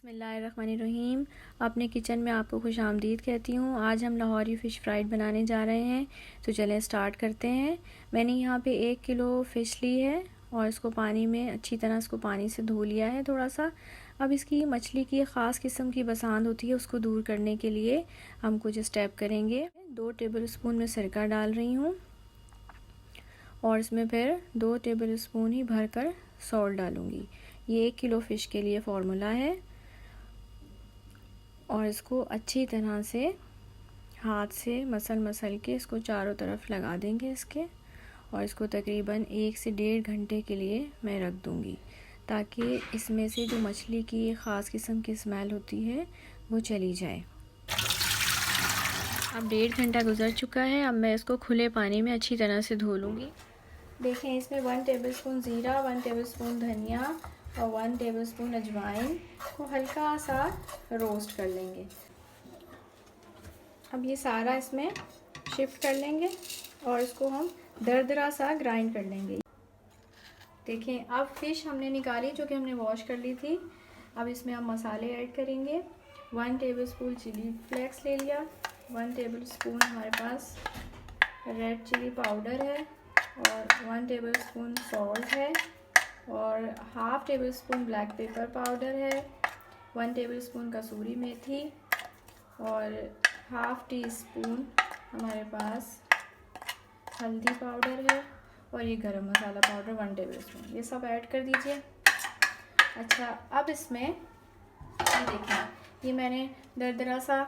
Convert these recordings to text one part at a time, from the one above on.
बिस्मिल्लाहिर्रहमानिर्रहीम। अपने किचन में आपको खुश आमदीद कहती हूँ। आज हम लाहौरी फ़िश फ्राइड बनाने जा रहे हैं, तो चलें स्टार्ट करते हैं। मैंने यहाँ पे 1 किलो फ़िश ली है और इसको पानी में अच्छी तरह इसको पानी से धो लिया है थोड़ा सा। अब इसकी मछली की ख़ास किस्म की बसांत होती है, उसको दूर करने के लिए हम कुछ स्टेप करेंगे। 2 टेबल स्पून में सिरका डाल रही हूँ और इसमें फिर 2 टेबल स्पून ही भर कर सॉल्ट डालूँगी। ये 1 किलो फ़िश के लिए फ़ॉर्मूला है। और इसको अच्छी तरह से हाथ से मसल के इसको चारों तरफ लगा देंगे इसके, और इसको तकरीबन 1 से 1.5 घंटे के लिए मैं रख दूँगी, ताकि इसमें से जो मछली की ख़ास किस्म की स्मेल होती है वो चली जाए। अब 1.5 घंटा गुजर चुका है। अब मैं इसको खुले पानी में अच्छी तरह से धो लूँगी। देखें, इसमें 1 टेबल स्पून ज़ीरा, 1 टेबल स्पून धनिया और 1 टेबल स्पून अजवाइन को हल्का सा रोस्ट कर लेंगे। अब ये सारा इसमें शिफ्ट कर लेंगे और इसको हम दरदरा सा ग्राइंड कर लेंगे। देखें, अब फ़िश हमने निकाली जो कि हमने वॉश कर ली थी। अब इसमें हम मसाले ऐड करेंगे। 1 टेबल स्पून चिली फ्लेक्स ले लिया, 1 टेबल स्पून हमारे पास रेड चिली पाउडर है और 1 टेबल स्पून सॉल्ट है और half table spoon black pepper powder है, 1 टेबल स्पून कसूरी मेथी और हाफ़ टी स्पून हमारे पास हल्दी पाउडर है और ये गरम मसाला पाउडर 1 टेबल स्पून, ये सब ऐड कर दीजिए। अच्छा, अब इसमें ये देखें, ये मैंने दरदरा सा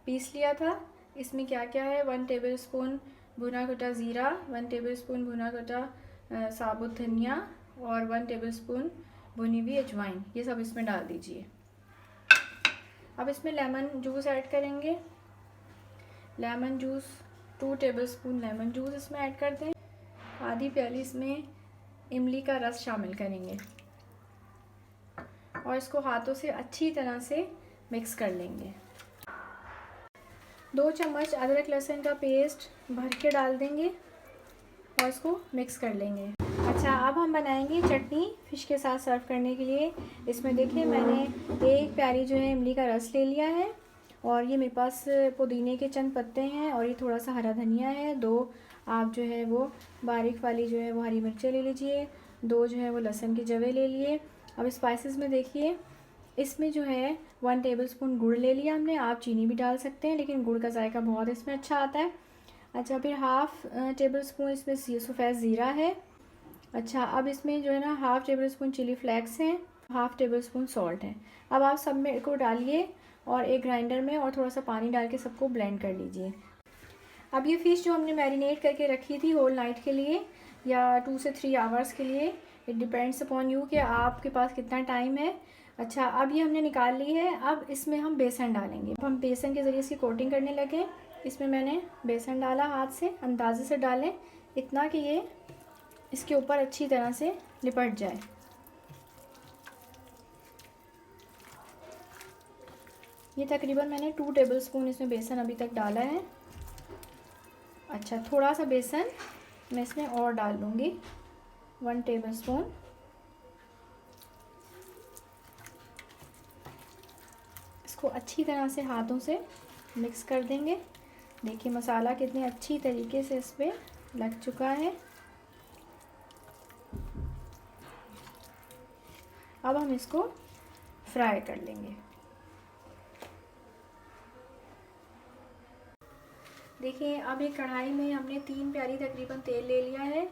पीस लिया था। इसमें क्या क्या है, 1 टेबल स्पून भुना कटा ज़ीरा, 1 टेबल स्पून भुना कटा साबुत धनिया और 1 टेबल स्पून भुनी हुई अजवाइन, ये सब इसमें डाल दीजिए। अब इसमें लेमन जूस ऐड करेंगे। Lemon juice 2 table spoon lemon juice इसमें ऐड कर दें। आधी प्याली इसमें इमली का रस शामिल करेंगे और इसको हाथों से अच्छी तरह से मिक्स कर लेंगे। 2 चम्मच अदरक लहसुन का पेस्ट भर के डाल देंगे और इसको मिक्स कर लेंगे। अच्छा, अब हम बनाएंगे चटनी फ़िश के साथ सर्व करने के लिए। इसमें देखिए, मैंने 1 प्याली जो है इमली का रस ले लिया है और ये मेरे पास पुदीने के चंद पत्ते हैं और ये थोड़ा सा हरा धनिया है। 2 आप जो है वो बारीक वाली जो है वो हरी मिर्चें ले लीजिए, 2 जो है वो लहसुन के जवे ले लिए। अब स्पाइसेस में देखिए, इसमें जो है 1 टेबल स्पून गुड़ ले लिया हमने। आप चीनी भी डाल सकते हैं, लेकिन गुड़ का जायका बहुत इसमें अच्छा आता है। अच्छा, फिर हाफ़ टेबल स्पून इसमें सफ़ेद ज़ीरा है। अच्छा, अब इसमें जो है ना half tablespoon chilli flakes हैं, हाफ़ टेबल स्पून सॉल्ट है। अब आप सब में को डालिए और एक ग्राइंडर में और थोड़ा सा पानी डाल के सबको ब्लेंड कर लीजिए। अब ये फ़िश जो हमने मैरिनेट करके रखी थी होल नाइट के लिए या 2 से 3 आवर्स के लिए, इट डिपेंड्स अपॉन यू कि आपके पास कितना टाइम है। अच्छा, अब ये हमने निकाल ली है। अब इसमें हम बेसन डालेंगे। अब हम बेसन के ज़रिए इसकी कोटिंग करने लगे। इसमें मैंने बेसन डाला, हाथ से अंदाजे से डालें, इतना कि ये इसके ऊपर अच्छी तरह से लिपट जाए। ये तकरीबन मैंने 2 टेबल स्पून इसमें बेसन अभी तक डाला है। अच्छा, थोड़ा सा बेसन मैं इसमें और डाल लूँगी, 1 टेबल स्पून। इसको अच्छी तरह से हाथों से मिक्स कर देंगे। देखिए, मसाला कितने अच्छी तरीके से इस पर लग चुका है। अब हम इसको फ्राई कर लेंगे। देखिए, अब एक कढ़ाई में हमने 3 प्याली तकरीबन तेल ले लिया है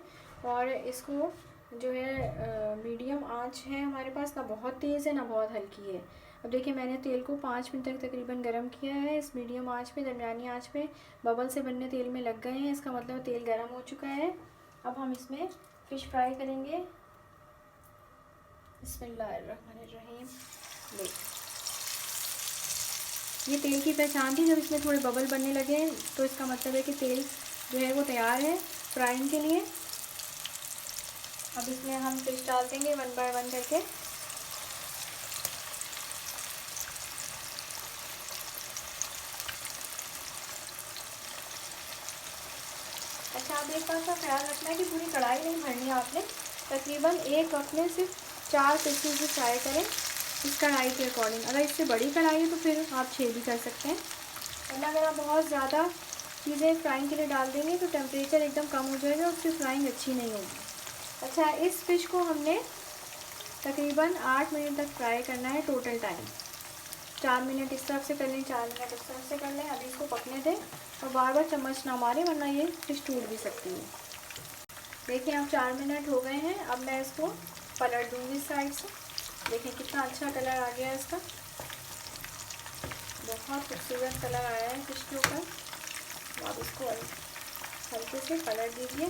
और इसको जो है मीडियम आंच है हमारे पास, ना बहुत तेज़ है ना बहुत हल्की है। अब देखिए, मैंने तेल को 5 मिनट तक तकरीबन गर्म किया है इस मीडियम आंच पे, दरमियानी आंच पे। बबल से बनने तेल में लग गए हैं, इसका मतलब तेल गर्म हो चुका है। अब हम इसमें फ़िश फ्राई करेंगे। बिस्मिल्लाहिर्रहमानिर्रहीम। ये तेल की पहचान थी, जब इसमें थोड़े बबल बनने लगे तो इसका मतलब है कि तेल जो है वो तैयार है फ्राइंग के लिए। अब इसमें हम फ़िश डाल देंगे 1 बाय 1 करके। अच्छा, आप एक बात का ख्याल रखना है कि पूरी कढ़ाई नहीं भरनी है आपने। तकरीबन 1 कप में सिर्फ 4 पीसेस फ्राई करें इस कढ़ाई के अकॉर्डिंग। अगर इससे बड़ी कढ़ाई है तो फिर आप 6 भी कर सकते हैं, वरना अगर आप बहुत ज़्यादा चीज़ें फ्राइंग के लिए डाल देंगे तो टेम्परेचर एकदम कम हो जाएगा और फिर फ्राइंग अच्छी नहीं होगी। अच्छा, इस फ़िश को हमने तकरीबन 8 मिनट तक फ्राई करना है टोटल टाइम। 4 मिनट इस तरफ से कर लें, 4 मिनट उस तरफ से कर लें। अभी इसको पकने दें और बार बार चम्मच ना मारें, वरना ये फ़िश टूट भी सकती है। देखिए अब 4 मिनट हो गए हैं। अब मैं इसको पलट दूँगी इस साइड से। देखिए कितना अच्छा कलर आ गया है इसका, बहुत खूबसूरत कलर आया है फ़िश के ऊपर। तो आप इसको हल्के से पलट दीजिए।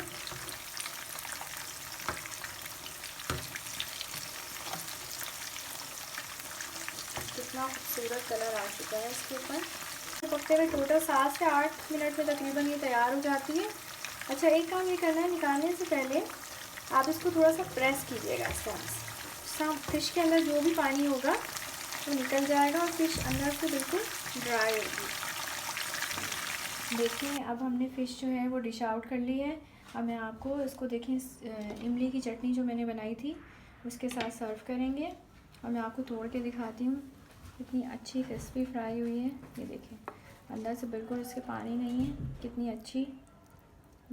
कितना खूबसूरत कलर आ चुका है इसके ऊपर। पकते हुए टोटल 7 से 8 मिनट में तकरीबन ये तैयार हो जाती है। अच्छा, एक काम ये करना है, निकालने से पहले आप इसको थोड़ा सा प्रेस कीजिएगा इस तरह से। फ़िश के अंदर जो भी पानी होगा वो निकल जाएगा और फ़िश अंदर से बिल्कुल ड्राई होगी। देखिए अब हमने फ़िश जो है वो डिश आउट कर ली है। अब मैं आपको इसको देखें, इमली की चटनी जो मैंने बनाई थी उसके साथ सर्व करेंगे। और मैं आपको तोड़ के दिखाती हूँ, कितनी अच्छी क्रिस्पी फ्राई हुई है। ये देखिए अंदर से बिल्कुल इसके पानी नहीं है, कितनी अच्छी,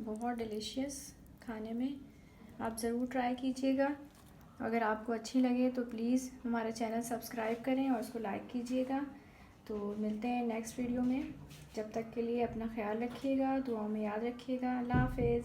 बहुत डिलीशियस खाने में। आप ज़रूर ट्राई कीजिएगा। अगर आपको अच्छी लगे तो प्लीज़ हमारा चैनल सब्सक्राइब करें और उसको लाइक कीजिएगा। तो मिलते हैं नेक्स्ट वीडियो में। जब तक के लिए अपना ख्याल रखिएगा, दुआओं में याद रखिएगा। अल्लाह हाफ़िज़।